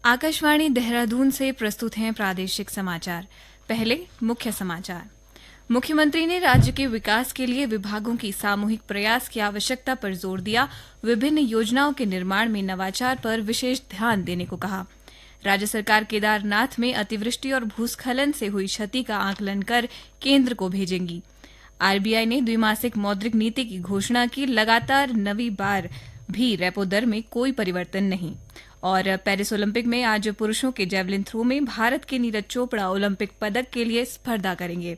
आकाशवाणी देहरादून से प्रस्तुत हैं प्रादेशिक समाचार। पहले मुख्य समाचार। मुख्यमंत्री ने राज्य के विकास के लिए विभागों की सामूहिक प्रयास की आवश्यकता पर जोर दिया। विभिन्न योजनाओं के निर्माण में नवाचार पर विशेष ध्यान देने को कहा। राज्य सरकार केदारनाथ में अतिवृष्टि और भूस्खलन से हुई क्षति का आकलन कर केंद्र को भेजेंगी। आरबीआई ने द्विमासिक मौद्रिक नीति की घोषणा की। लगातार 9वीं बार भी रेपो दर में कोई परिवर्तन नहीं। और पेरिस ओलंपिक में आज पुरुषों के जेवलिन थ्रो में भारत के नीरज चोपड़ा ओलंपिक पदक के लिए स्पर्धा करेंगे।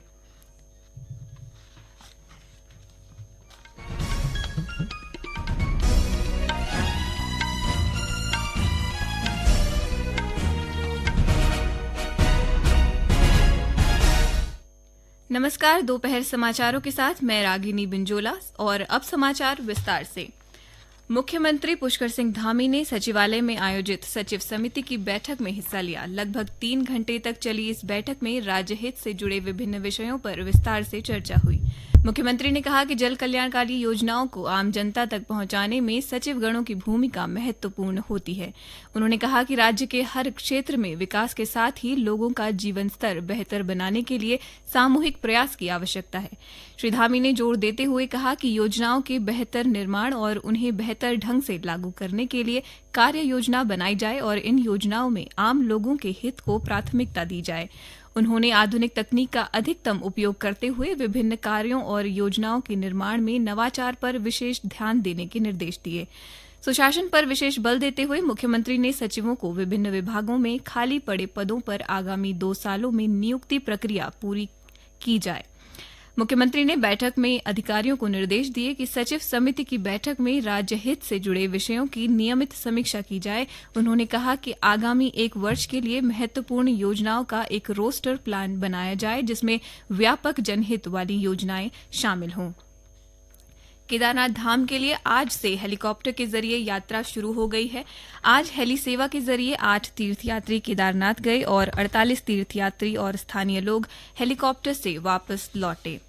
नमस्कार, दोपहर समाचारों के साथ मैं रागिनी बिंजोला और अब समाचार विस्तार से। मुख्यमंत्री पुष्कर सिंह धामी ने सचिवालय में आयोजित सचिव समिति की बैठक में हिस्सा लिया। लगभग 3 घंटे तक चली इस बैठक में राज्य हित से जुड़े विभिन्न विषयों पर विस्तार से चर्चा हुई। मुख्यमंत्री ने कहा कि जल कल्याणकारी योजनाओं को आम जनता तक पहुंचाने में सचिवगणों की भूमिका महत्वपूर्ण होती है। उन्होंने कहा कि राज्य के हर क्षेत्र में विकास के साथ ही लोगों का जीवन स्तर बेहतर बनाने के लिए सामूहिक प्रयास की आवश्यकता है। श्री धामी ने जोर देते हुए कहा कि योजनाओं के बेहतर निर्माण और उन्हें बेहतर ढंग से लागू करने के लिए कार्य योजना बनाई जाए और इन योजनाओं में आम लोगों के हित को प्राथमिकता दी जाए। उन्होंने आधुनिक तकनीक का अधिकतम उपयोग करते हुए विभिन्न कार्यों और योजनाओं के निर्माण में नवाचार पर विशेष ध्यान देने के निर्देश दिए। सुशासन पर विशेष बल देते हुए मुख्यमंत्री ने सचिवों को विभिन्न विभागों में खाली पड़े पदों पर आगामी 2 सालों में नियुक्ति प्रक्रिया पूरी की जाए। मुख्यमंत्री ने बैठक में अधिकारियों को निर्देश दिए कि सचिव समिति की बैठक में राज्य हित से जुड़े विषयों की नियमित समीक्षा की जाए। उन्होंने कहा कि आगामी 1 वर्ष के लिए महत्वपूर्ण योजनाओं का एक रोस्टर प्लान बनाया जाए जिसमें व्यापक जनहित वाली योजनाएं शामिल हों। केदारनाथ धाम के लिए आज से हेलीकॉप्टर के जरिए यात्रा शुरू हो गई है। आज हेली सेवा के जरिए 8 तीर्थयात्री केदारनाथ गए और 48 तीर्थयात्री और स्थानीय लोग हेलीकॉप्टर से वापस लौटे।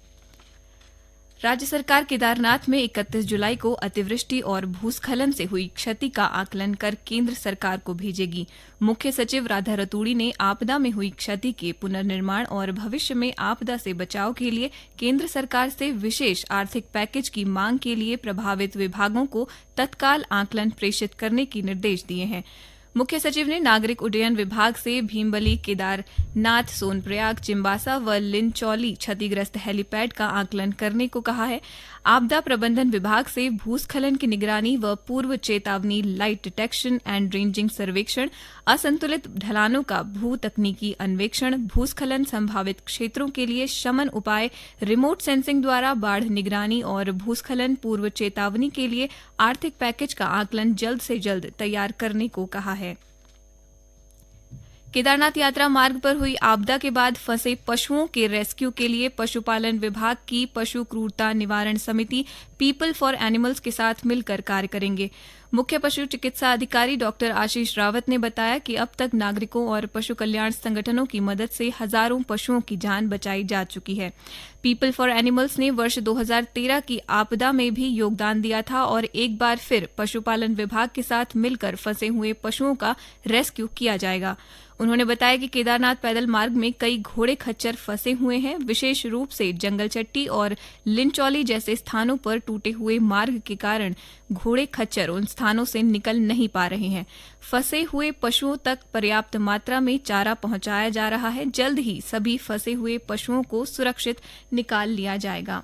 राज्य सरकार केदारनाथ में 31 जुलाई को अतिवृष्टि और भूस्खलन से हुई क्षति का आकलन कर केंद्र सरकार को भेजेगी। मुख्य सचिव राधा रतूड़ी ने आपदा में हुई क्षति के पुनर्निर्माण और भविष्य में आपदा से बचाव के लिए केंद्र सरकार से विशेष आर्थिक पैकेज की मांग के लिए प्रभावित विभागों को तत्काल आकलन प्रेषित करने के निर्देश दिए हैं। मुख्य सचिव ने नागरिक उड्डयन विभाग से भीमबली, केदारनाथ, सोनप्रयाग, चिंबासा व लिनचौली क्षतिग्रस्त हेलीपैड का आकलन करने को कहा है। आपदा प्रबंधन विभाग से भूस्खलन की निगरानी व पूर्व चेतावनी, लाइट डिटेक्शन एंड रेंजिंग सर्वेक्षण, असंतुलित ढलानों का भू तकनीकी अन्वेषण, भूस्खलन संभावित क्षेत्रों के लिए शमन उपाय, रिमोट सेंसिंग द्वारा बाढ़ निगरानी और भूस्खलन पूर्व चेतावनी के लिए आर्थिक पैकेज का आकलन जल्द से जल्द तैयार करने को कहा है। केदारनाथ यात्रा मार्ग पर हुई आपदा के बाद फंसे पशुओं के रेस्क्यू के लिए पशुपालन विभाग की पशु क्रूरता निवारण समिति पीपल फॉर एनिमल्स के साथ मिलकर कार्य करेंगे। मुख्य पशु चिकित्सा अधिकारी डॉक्टर आशीष रावत ने बताया कि अब तक नागरिकों और पशु कल्याण संगठनों की मदद से हजारों पशुओं की जान बचाई जा चुकी है। पीपल फॉर एनिमल्स ने वर्ष 2013 की आपदा में भी योगदान दिया था और एक बार फिर पशुपालन विभाग के साथ मिलकर फंसे हुए पशुओं का रेस्क्यू किया जाएगा। उन्होंने बताया कि केदारनाथ पैदल मार्ग में कई घोड़े खच्चर फंसे हुए हैं। विशेष रूप से जंगलचट्टी और लिनचौली जैसे स्थानों पर टूटे हुए मार्ग के कारण घोड़े खच्चर उन स्थानों से निकल नहीं पा रहे हैं। फंसे हुए पशुओं तक पर्याप्त मात्रा में चारा पहुंचाया जा रहा है। जल्द ही सभी फंसे हुए पशुओं को सुरक्षित निकाल लिया जाएगा।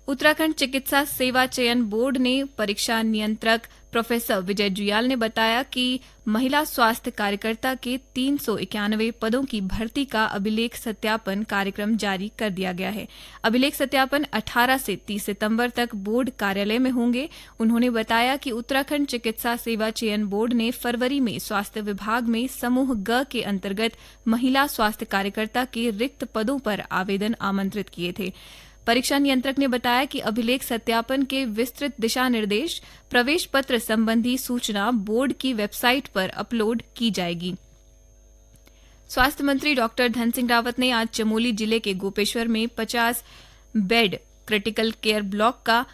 उत्तराखंड चिकित्सा सेवा चयन बोर्ड ने परीक्षा नियंत्रक प्रोफेसर विजय जुयाल ने बताया कि महिला स्वास्थ्य कार्यकर्ता के 391 पदों की भर्ती का अभिलेख सत्यापन कार्यक्रम जारी कर दिया गया है। अभिलेख सत्यापन 18 से 30 सितंबर तक बोर्ड कार्यालय में होंगे। उन्होंने बताया कि उत्तराखंड चिकित्सा सेवा चयन बोर्ड ने फरवरी में स्वास्थ्य विभाग में समूह ग के अंतर्गत महिला स्वास्थ्य कार्यकर्ता के रिक्त पदों पर आवेदन आमंत्रित किए थे। परीक्षा नियंत्रक ने बताया कि अभिलेख सत्यापन के विस्तृत दिशा निर्देश, प्रवेश पत्र संबंधी सूचना बोर्ड की वेबसाइट पर अपलोड की जाएगी। स्वास्थ्य मंत्री डॉक्टर धन सिंह रावत ने आज चमोली जिले के गोपेश्वर में 50 बेड क्रिटिकल केयर ब्लॉक का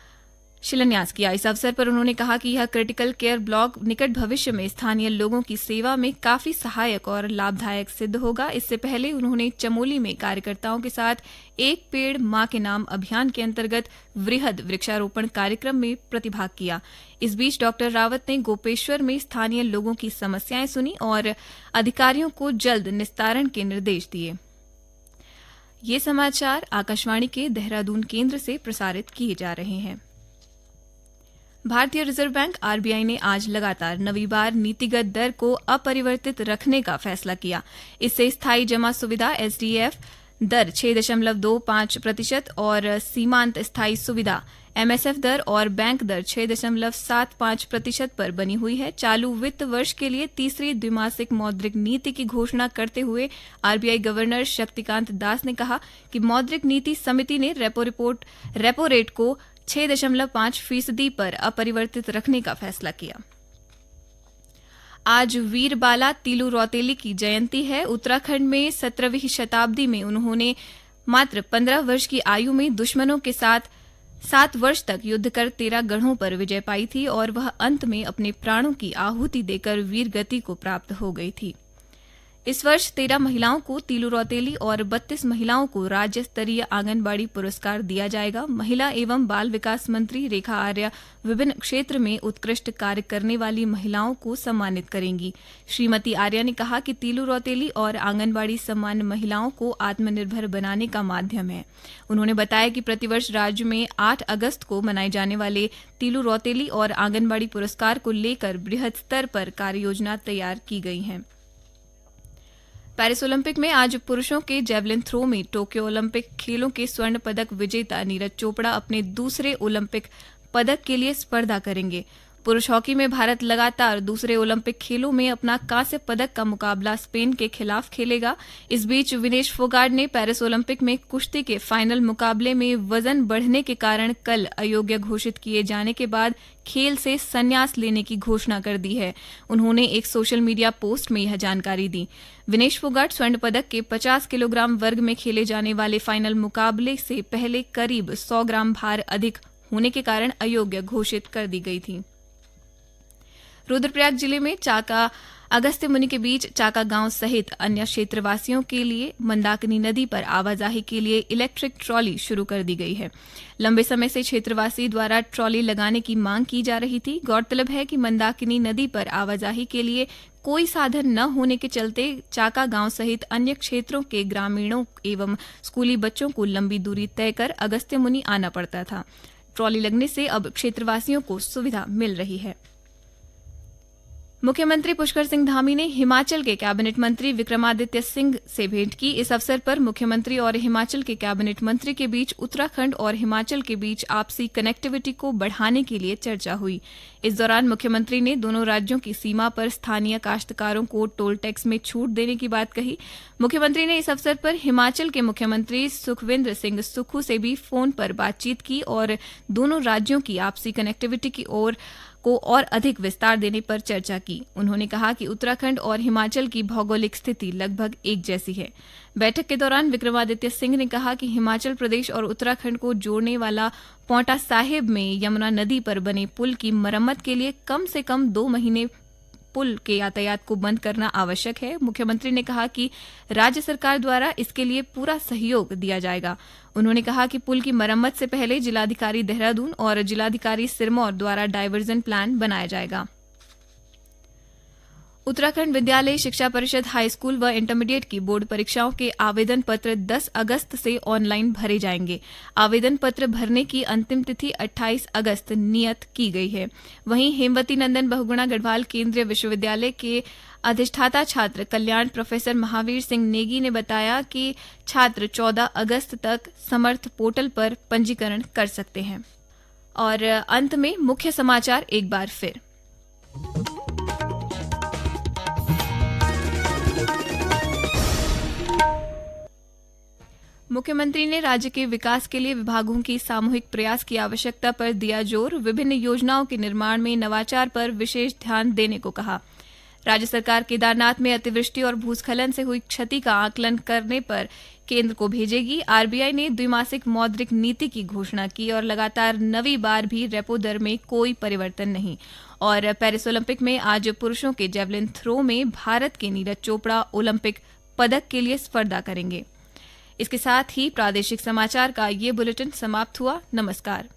शिलान्यास किया। इस अवसर पर उन्होंने कहा कि यह क्रिटिकल केयर ब्लॉक निकट भविष्य में स्थानीय लोगों की सेवा में काफी सहायक और लाभदायक सिद्ध होगा। इससे पहले उन्होंने चमोली में कार्यकर्ताओं के साथ एक पेड़ मां के नाम अभियान के अंतर्गत वृहद वृक्षारोपण कार्यक्रम में प्रतिभाग किया। इस बीच डॉक्टर रावत ने गोपेश्वर में स्थानीय लोगों की समस्याएं सुनी और अधिकारियों को जल्द निस्तारण के निर्देश दिए। ये समाचार आकाशवाणी के देहरादून केंद्र से प्रसारित किए जा रहे हैं। भारतीय रिजर्व बैंक आरबीआई ने आज लगातार नवीं बार नीतिगत दर को अपरिवर्तित रखने का फैसला किया। इससे स्थायी जमा सुविधा एसडीएफ दर 6.25% और सीमांत स्थायी सुविधा एमएसएफ दर और बैंक दर 6.75% पर बनी हुई है। चालू वित्त वर्ष के लिए तीसरी द्विमासिक मौद्रिक नीति की घोषणा करते हुए आरबीआई गवर्नर शक्तिकांत दास ने कहा कि मौद्रिक नीति समिति ने रेपो रेट को 6.5% पर अपरिवर्तित रखने का फैसला किया। आज वीर बाला तीलू रौतेली की जयंती है। उत्तराखंड में 17वीं शताब्दी में उन्होंने मात्र 15 वर्ष की आयु में दुश्मनों के साथ 7 वर्ष तक युद्ध कर 13 गढ़ों पर विजय पाई थी और वह अंत में अपने प्राणों की आहुति देकर वीर गति को प्राप्त हो गई थी। इस वर्ष 13 महिलाओं को तीलू रौतेली और 32 महिलाओं को राज्य स्तरीय आंगनबाड़ी पुरस्कार दिया जाएगा। महिला एवं बाल विकास मंत्री रेखा आर्या विभिन्न क्षेत्र में उत्कृष्ट कार्य करने वाली महिलाओं को सम्मानित करेंगी। श्रीमती आर्या ने कहा कि तीलू रौतेली और आंगनबाड़ी सम्मान महिलाओं को आत्मनिर्भर बनाने का माध्यम है। उन्होंने बताया कि प्रतिवर्ष राज्य में 8 अगस्त को मनाए जाने वाले तीलू रौतेली और आंगनबाड़ी पुरस्कार को लेकर बृहद स्तर पर कार्ययोजना तैयार की गई है। पेरिस ओलंपिक में आज पुरुषों के जेवलिन थ्रो में टोक्यो ओलंपिक खेलों के स्वर्ण पदक विजेता नीरज चोपड़ा अपने दूसरे ओलंपिक पदक के लिए स्पर्धा करेंगे। पुरुष हॉकी में भारत लगातार दूसरे ओलंपिक खेलों में अपना कांस्य पदक का मुकाबला स्पेन के खिलाफ खेलेगा। इस बीच विनेश फोगाट ने पेरिस ओलंपिक में कुश्ती के फाइनल मुकाबले में वजन बढ़ने के कारण कल अयोग्य घोषित किए जाने के बाद खेल से संन्यास लेने की घोषणा कर दी है। उन्होंने एक सोशल मीडिया पोस्ट में यह जानकारी दी। विनेश फोगाट स्वर्ण पदक के 50 किलोग्राम वर्ग में खेले जाने वाले फाइनल मुकाबले से पहले करीब 100 ग्राम भार अधिक होने के कारण अयोग्य घोषित कर दी गई थी। रुद्रप्रयाग जिले में चाका अगस्त्य मुनि के बीच चाका गांव सहित अन्य क्षेत्रवासियों के लिए मंदाकिनी नदी पर आवाजाही के लिए इलेक्ट्रिक ट्रॉली शुरू कर दी गई है। लंबे समय से क्षेत्रवासी द्वारा ट्रॉली लगाने की मांग की जा रही थी। गौरतलब है कि मंदाकिनी नदी पर आवाजाही के लिए कोई साधन न होने के चलते चाका गांव सहित अन्य क्षेत्रों के ग्रामीणों एवं स्कूली बच्चों को लंबी दूरी तय कर अगस्त्य मुनि आना पड़ता था। ट्रॉली लगने से अब क्षेत्रवासियों को सुविधा मिल रही है। मुख्यमंत्री पुष्कर सिंह धामी ने हिमाचल के कैबिनेट मंत्री विक्रमादित्य सिंह से भेंट की। इस अवसर पर मुख्यमंत्री और हिमाचल के कैबिनेट मंत्री के बीच उत्तराखंड और हिमाचल के बीच आपसी कनेक्टिविटी को बढ़ाने के लिए चर्चा हुई। इस दौरान मुख्यमंत्री ने दोनों राज्यों की सीमा पर स्थानीय काश्तकारों को टोल टैक्स में छूट देने की बात कही। मुख्यमंत्री ने इस अवसर पर हिमाचल के मुख्यमंत्री सुखविंदर सिंह सुक्खू से भी फोन पर बातचीत की और दोनों राज्यों की आपसी कनेक्टिविटी की ओर को और अधिक विस्तार देने पर चर्चा की। उन्होंने कहा कि उत्तराखंड और हिमाचल की भौगोलिक स्थिति लगभग एक जैसी है। बैठक के दौरान विक्रमादित्य सिंह ने कहा कि हिमाचल प्रदेश और उत्तराखंड को जोड़ने वाला पौंटा साहिब में यमुना नदी पर बने पुल की मरम्मत के लिए कम से कम 2 महीने पुल के यातायात को बंद करना आवश्यक है। मुख्यमंत्री ने कहा कि राज्य सरकार द्वारा इसके लिए पूरा सहयोग दिया जाएगा। उन्होंने कहा कि पुल की मरम्मत से पहले जिलाधिकारी देहरादून और जिलाधिकारी सिरमौर द्वारा डायवर्जन प्लान बनाया जाएगा। उत्तराखंड विद्यालय शिक्षा परिषद हाई स्कूल व इंटरमीडिएट की बोर्ड परीक्षाओं के आवेदन पत्र 10 अगस्त से ऑनलाइन भरे जाएंगे। आवेदन पत्र भरने की अंतिम तिथि 28 अगस्त नियत की गई है। वहीं हेमवती नंदन बहुगुणा गढ़वाल केंद्रीय विश्वविद्यालय के अधिष्ठाता छात्र कल्याण प्रोफेसर महावीर सिंह नेगी ने बताया कि छात्र 14 अगस्त तक समर्थ पोर्टल पर पंजीकरण कर सकते हैं। और अंत में मुख्य समाचार एक बार फिर। मुख्यमंत्री ने राज्य के विकास के लिए विभागों की सामूहिक प्रयास की आवश्यकता पर दिया जोर। विभिन्न योजनाओं के निर्माण में नवाचार पर विशेष ध्यान देने को कहा। राज्य सरकार केदारनाथ में अतिवृष्टि और भूस्खलन से हुई क्षति का आकलन करने पर केंद्र को भेजेगी। आरबीआई ने द्विमासिक मौद्रिक नीति की घोषणा की और लगातार 9वीं बार भी रेपो दर में कोई परिवर्तन नहीं। और पेरिस ओलंपिक में आज पुरुषों के जेवलिन थ्रो में भारत के नीरज चोपड़ा ओलंपिक पदक के लिए स्पर्धा करेंगे। इसके साथ ही प्रादेशिक समाचार का ये बुलेटिन समाप्त हुआ। नमस्कार।